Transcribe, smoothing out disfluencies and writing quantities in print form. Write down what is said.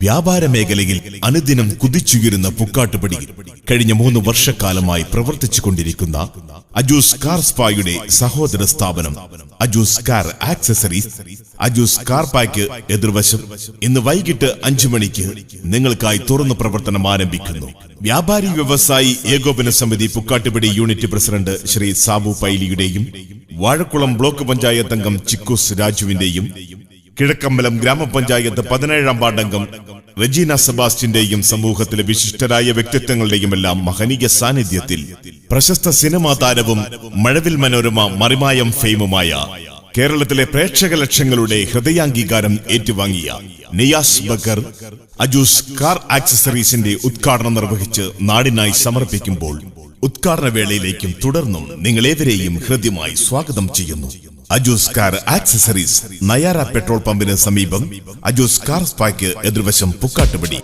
വ്യാപാര മേഖലയിൽ അനുദിനം കുതിച്ചുയരുന്ന പുക്കാട്ടുപടി കഴിഞ്ഞ 3 വർഷക്കാലമായി പ്രവർത്തിച്ചു കൊണ്ടിരിക്കുന്ന അജൂസ് കാർ സ്പായുടെ സഹോദര സ്ഥാപനം അജൂസ് കാർ ആക്സസറീസ്, അജൂസ് കാർ പായ്ക്ക് എതിർവശം ഇന്ന് വൈകിട്ട് 5 മണിക്ക് നിങ്ങൾക്കായി തുറന്നു പ്രവർത്തനം ആരംഭിക്കുന്നു. വ്യാപാരി വ്യവസായി ഏകോപന സമിതി പുക്കാട്ടുപടി യൂണിറ്റ് പ്രസിഡന്റ് ശ്രീ സാബു പൈലിയുടെയും വാഴക്കുളം ബ്ലോക്ക് പഞ്ചായത്ത് അംഗം ചിക്കൂസ് രാജുവിന്റെയും കിഴക്കമ്പലം ഗ്രാമപഞ്ചായത്ത് 17ാം വാർഡംഗം റെജീന സെബാസ്റ്റ്യന്റെയും സമൂഹത്തിലെ വിശിഷ്ടരായ വ്യക്തിത്വങ്ങളുടെയും എല്ലാം മഹനീയ സാന്നിധ്യത്തിൽ പ്രശസ്ത സിനിമാ താരവും മഴവിൽ മനോരമ മറിമായം ഫെയിമുമായ കേരളത്തിലെ പ്രേക്ഷക ലക്ഷങ്ങളുടെ ഹൃദയാംഗീകാരം ഏറ്റുവാങ്ങിയ നിയാസ് ബക്കർ അജൂസ് കാർ ആക്സസറീസിന്റെ ഉദ്ഘാടനം നിർവഹിച്ച് നാടിനായി സമർപ്പിക്കുമ്പോൾ ഉദ്ഘാടന വേളയിലേക്കും തുടർന്നും നിങ്ങളേവരെയും ഹൃദ്യമായി സ്വാഗതം ചെയ്യുന്നു. അജൂസ് കാർ ആക്സസറീസ്, നയാര പെട്രോൾ പമ്പിന് സമീപം, അജൂസ് കാർ സ്പായ്ക്ക് എതിർവശം, പുക്കാട്ടുപടി.